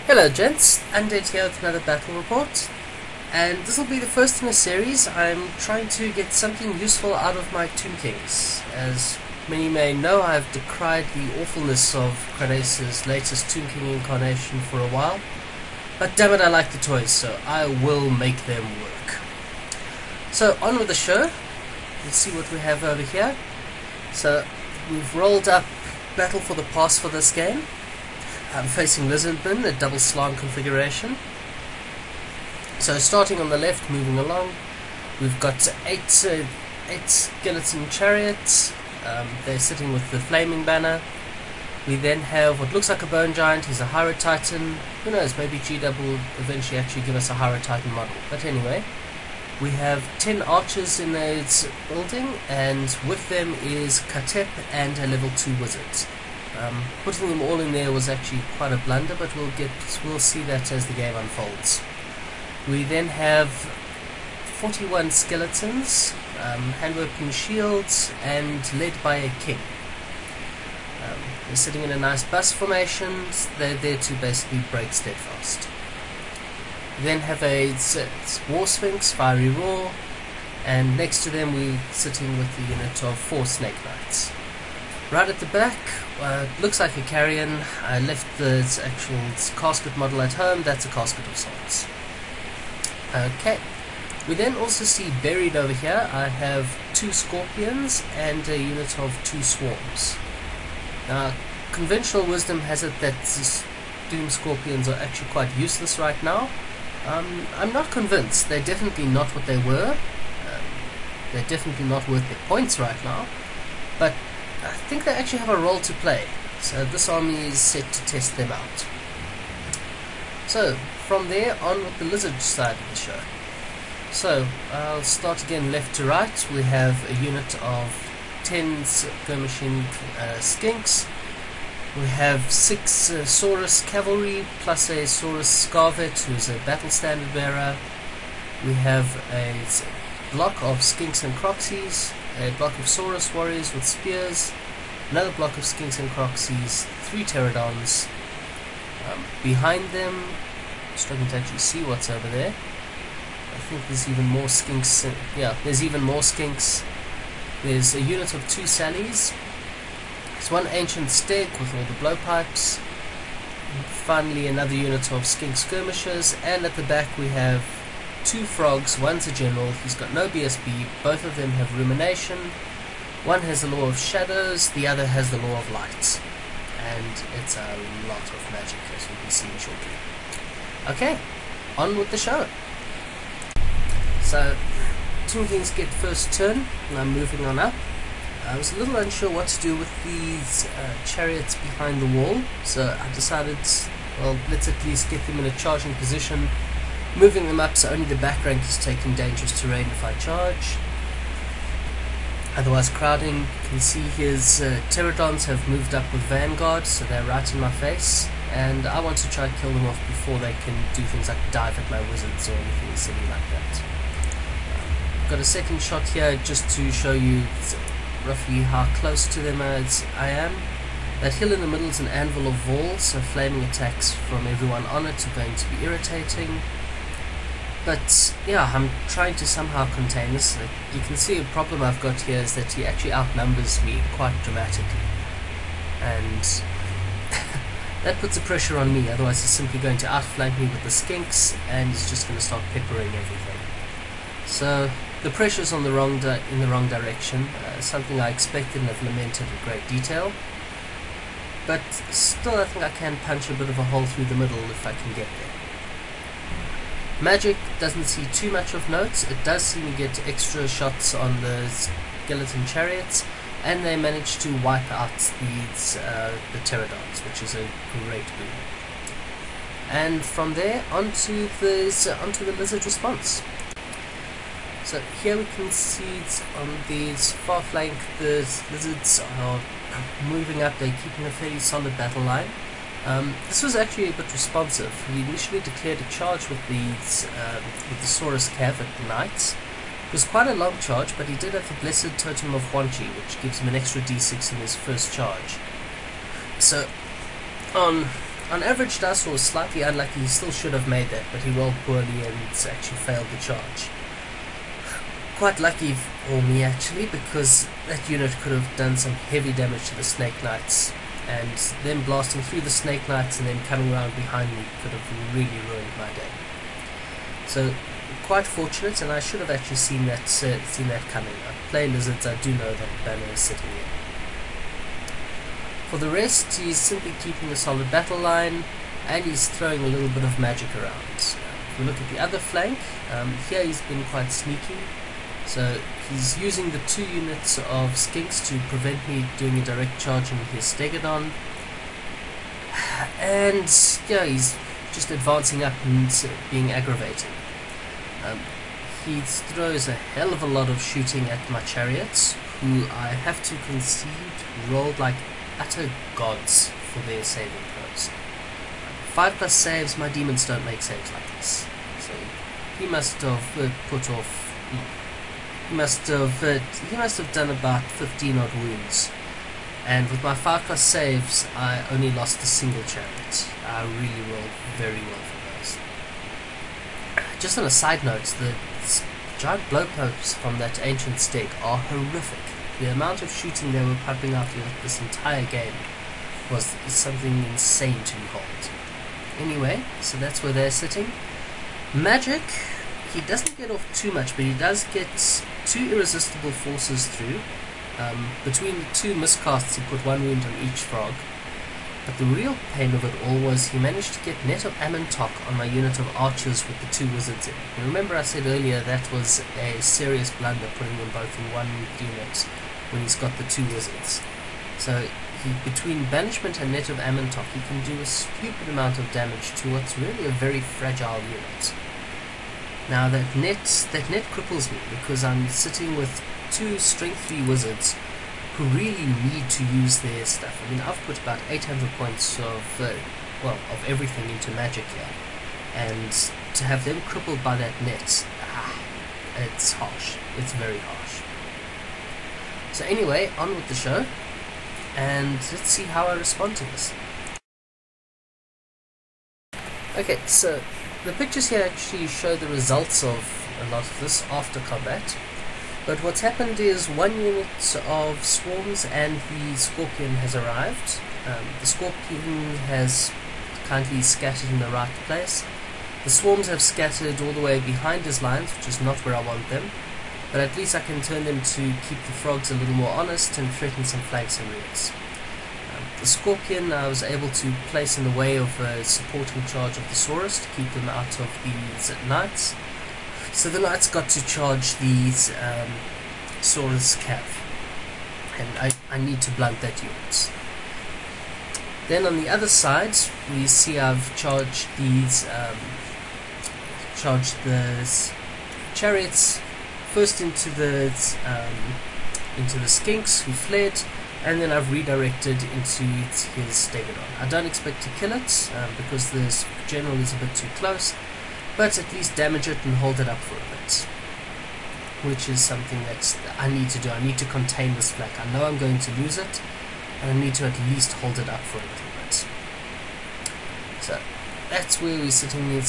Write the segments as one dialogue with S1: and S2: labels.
S1: Hello gents, Undead here with another battle report, and this will be the first in a series. I'm trying to get something useful out of my Tomb Kings. As many may know, I've decried the awfulness of Kratos' latest Tomb King incarnation for a while, but damn it, I like the toys, so I will make them work. So on with the show. Let's see what we have over here. So we've rolled up Battle for the Pass for this game. I'm facing Lizardmen, a double slant configuration. So starting on the left, moving along, we've got eight skeleton chariots. They're sitting with the flaming banner. We then have what looks like a bone giant. He's a Hyrule Titan. Who knows, maybe GW will eventually actually give us a Hyrule Titan model. But anyway, we have 10 archers in this building, and with them is Katep and a level 2 wizard. Putting them all in there was actually quite a blunder, but we'll see that as the game unfolds. We then have 41 skeletons, hand-opening shields, and led by a king. They're sitting in a nice bus formation. They're there to basically break steadfast. We then have a war sphinx, fiery roar, and next to them we're sitting with the unit of 4 snake knights. Right at the back, looks like a carrion. I left the actual casket model at home. That's a casket of sorts. Okay. We then also see buried over here, I have 2 scorpions and a unit of 2 swarms. Now, conventional wisdom has it that doom scorpions are actually quite useless right now. I'm not convinced. They're definitely not what they were. They're definitely not worth their points right now. But I think they actually have a role to play, so this army is set to test them out. So, from there on with the lizard side of the show. So, I'll start again left to right. We have a unit of 10 skirmishing skinks. We have 6 Saurus cavalry, plus a Saurus Scarvet, who is a battle standard bearer. We have a block of skinks and croxies, a block of Saurus warriors with spears, another block of skinks and croxies, 3 pterodons. Behind them, struggling to actually see what's over there. I think there's even more skinks. Yeah, there's even more skinks. There's a unit of 2 sallies. There's 1 ancient steg with all the blowpipes. Finally, another unit of skink skirmishers, and at the back we have 2 frogs. One's a general, he's got no BSB, both of them have rumination. One has the law of shadows, the other has the law of light. And it's a lot of magic, as we'll be seeing shortly. Okay, on with the show. So, Tomb Kings get first turn, and I'm moving on up. I was a little unsure what to do with these chariots behind the wall, so I decided, well, let's at least get them in a charging position, moving them up so only the back rank is taking dangerous terrain if I charge. Otherwise crowding. You can see his pterodons have moved up with vanguard, so they're right in my face, and I want to try to kill them off before they can do things like dive at my wizards or anything silly like that. Got a second shot here just to show you roughly how close to them as I am. That hill in the middle is an anvil of walls, so flaming attacks from everyone on it are going to be irritating. But yeah, I'm trying to somehow contain this. You can see a problem I've got here is that he actually outnumbers me quite dramatically. And that puts a pressure on me, otherwise he's simply going to outflank me with the skinks and he's just going to start peppering everything. So the pressure's on the wrong in the wrong direction, something I expected and have lamented in great detail. But still I think I can punch a bit of a hole through the middle if I can get there. Magic doesn't see too much of note. It does seem to get extra shots on the skeleton chariots, and they manage to wipe out the pterodons, which is a great boon. And from there onto the lizard response. So here we can see on these far flank the lizards are moving up. They're keeping a fairly solid battle line. This was actually a bit responsive. He initially declared a charge with the Saurus Cav at the knights. It was quite a long charge, but he did have the Blessed Totem of Huanchi, which gives him an extra d6 in his first charge. So on On average dice was slightly unlucky. He still should have made that, but he rolled poorly and actually failed the charge. Quite lucky for me actually, because that unit could have done some heavy damage to the Snake Knights, and them blasting through the Snake Knights and then coming around behind me could have really ruined my day. So quite fortunate, and I should have actually seen that coming. I play Lizards, I do know that banner is sitting here. For the rest, he's simply keeping a solid battle line, and he's throwing a little bit of magic around. If we look at the other flank, here he's been quite sneaky. So he's using the 2 units of Skinks to prevent me doing a direct charge on his Stegodon. And yeah, he's just advancing up and being aggravating. He throws a hell of a lot of shooting at my chariots, who I have to concede rolled like utter gods for their saving throws. 5+ saves, my demons don't make saves like this. So he must have put off. He must have done about 15 odd wounds, and with my 5+ saves, I only lost a single chariot. I really rolled very well for those. Just on a side note, the giant blowpokes from that ancient steg are horrific. The amount of shooting they were pumping out this entire game was something insane to behold. Anyway, so that's where they're sitting. Magic, he doesn't get off too much, but he does get 2 irresistible forces through. Between the 2 miscasts, he put 1 wound on each frog. But the real pain of it all was he managed to get Net of Attaempts on my unit of archers with the 2 wizards in. And remember I said earlier that was a serious blunder, putting them both in 1 unit when he's got the 2 wizards. So between Banishment and Net of Attaempts, he can do a stupid amount of damage to what's really a very fragile unit. Now that net cripples me, because I'm sitting with 2 strength 3 wizards who really need to use their stuff. I mean, I've put about 800 points of everything into magic here, and to have them crippled by that net, it's harsh. It's very harsh. So anyway, on with the show, and let's see how I respond to this. Okay, so the pictures here actually show the results of a lot of this after combat. But what's happened is 1 unit of swarms and the Scorpion has arrived. The Scorpion has kindly scattered in the right place. The swarms have scattered all the way behind his lines, which is not where I want them. But at least I can turn them to keep the frogs a little more honest and threaten some flanks and rears. The Scorpion I was able to place in the way of a supporting charge of the Saurus to keep them out of these Knights. So the Knights got to charge these Saurus cav, and I need to blunt that unit. Then on the other side, we see I've charged these, the chariots first into the Skinks who fled, and then I've redirected into his Stegodon. I don't expect to kill it because the general is a bit too close, but at least damage it and hold it up for a bit, which is something that I need to do. I need to contain this flank. I know I'm going to lose it, and I need to at least hold it up for a little bit. So that's where we're sitting in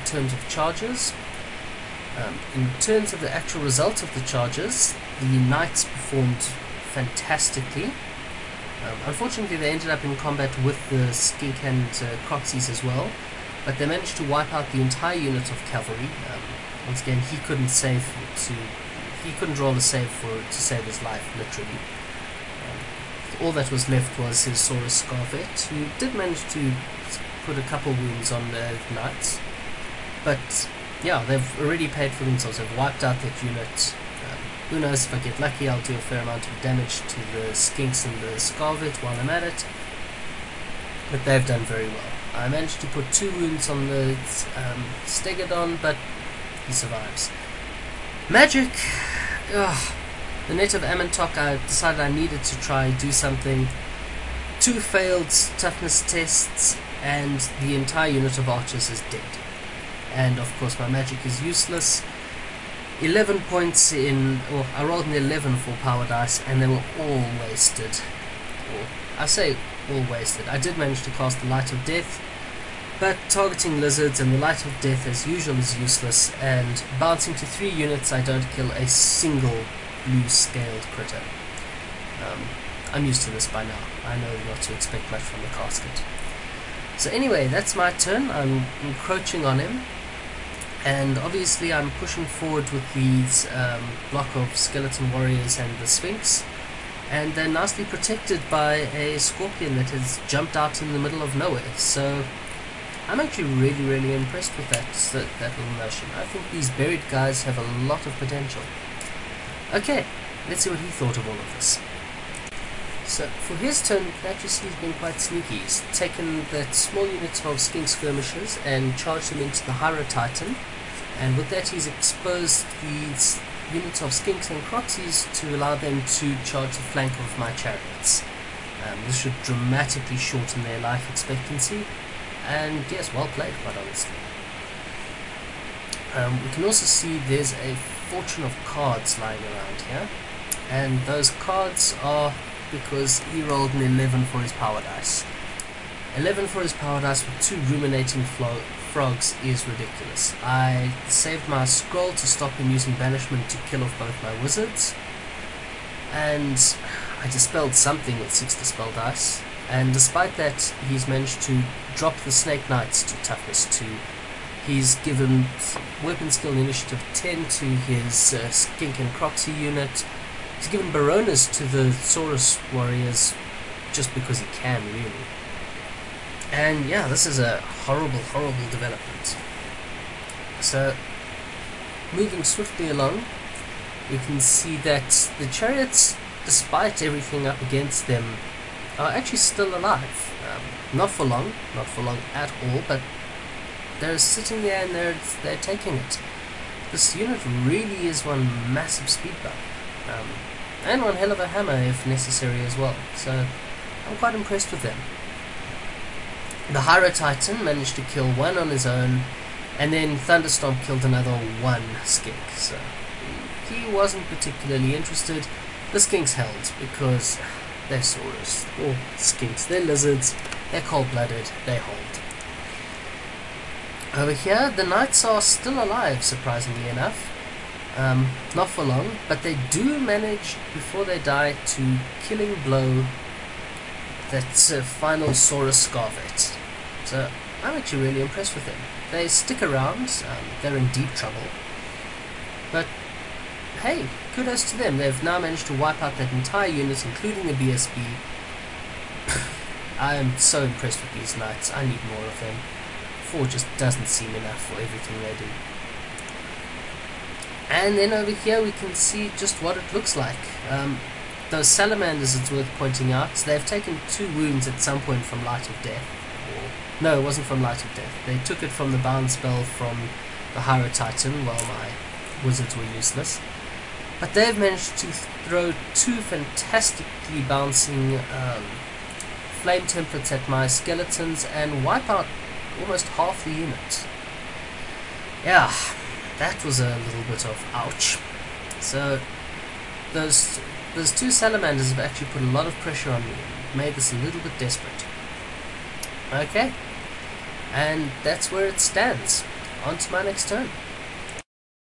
S1: terms of charges. In terms of the actual result of the charges, the Knights performed fantastically. Unfortunately, they ended up in combat with the Skink and Croxies as well, but they managed to wipe out the entire unit of cavalry. Once again, he couldn't roll a save to save his life, literally. All that was left was his Saurus Scarvet, who did manage to put a couple wounds on the Knights, but yeah, they've already paid for themselves. They've wiped out that unit. Who knows, if I get lucky, I'll do a fair amount of damage to the Skinks and the Scarvet while I'm at it. But they've done very well. I managed to put 2 wounds on the Stegodon, but he survives. Magic! Ugh. The Net of Attaempts, I decided I needed to try do something. 2 failed toughness tests, and the entire unit of archers is dead. And of course my magic is useless. 11 points I rolled an 11 for power dice, and they were all wasted. I say all wasted. I did manage to cast the Light of Death, but targeting lizards in the light of death as usual is useless, and bouncing to 3 units I don't kill a single blue scaled critter. I'm used to this by now. I know not to expect much from the casket. So anyway, that's my turn. I'm encroaching on him, and obviously I'm pushing forward with these block of skeleton warriors and the Sphinx, and they're nicely protected by a scorpion that has jumped out in the middle of nowhere. So I'm actually really impressed with that little notion. I think these buried guys have a lot of potential. Okay, let's see what he thought of all of this. So for his turn, you can actually see he's been quite sneaky. He's taken that small unit of skink skirmishers and charged them into the Hyra Titan, and with that he's exposed these units of skinks and croxies to allow them to charge the flank of my chariots. This should dramatically shorten their life expectancy, and yes, well played, quite honestly. We can also see there's a fortune of cards lying around here, and those cards are because he rolled an 11 for his power dice. 11 for his power dice with 2 ruminating frogs is ridiculous. I saved my scroll to stop him using banishment to kill off both my wizards, and I dispelled something with 6 dispel dice, and despite that he's managed to drop the Snake Knights to toughness 2. He's given weapon skill initiative 10 to his skink and croxy unit. He's given Baronas to the Saurus warriors just because he can, really. And yeah, this is a horrible development. So, moving swiftly along, we can see that the chariots, despite everything up against them, are actually still alive. Not for long at all, but they're sitting there and they're taking it. This unit really is one massive speed bump. And one hell of a hammer if necessary as well, so I'm quite impressed with them. The Hyra Titan managed to kill 1 on his own, and then Thunderstomp killed another 1 skink, so he wasn't particularly interested. The skinks held because they're Saurus, or skinks, they're lizards, they're cold-blooded, they hold. Over here, the knights are still alive, surprisingly enough. Not for long, but they do manage, before they die, to killing blow that final Saurus Scarvet. So I'm actually really impressed with them. They stick around, they're in deep trouble, but hey, kudos to them. They've now managed to wipe out that entire unit, including the BSB. I am so impressed with these knights. I need more of them. 4 just doesn't seem enough for everything they do. And then over here we can see just what it looks like. Those salamanders, it's worth pointing out, they've taken 2 wounds at some point from Light of Death. No, it wasn't from Light of Death. They took it from the bound spell from the Hyra Titan while my wizards were useless. But they've managed to throw 2 fantastically bouncing flame templates at my skeletons and wipe out almost half the unit. Yeah, that was a little bit of ouch. So those 2 salamanders have actually put a lot of pressure on me and made this a little bit desperate. Okay, and that's where it stands. On to my next turn.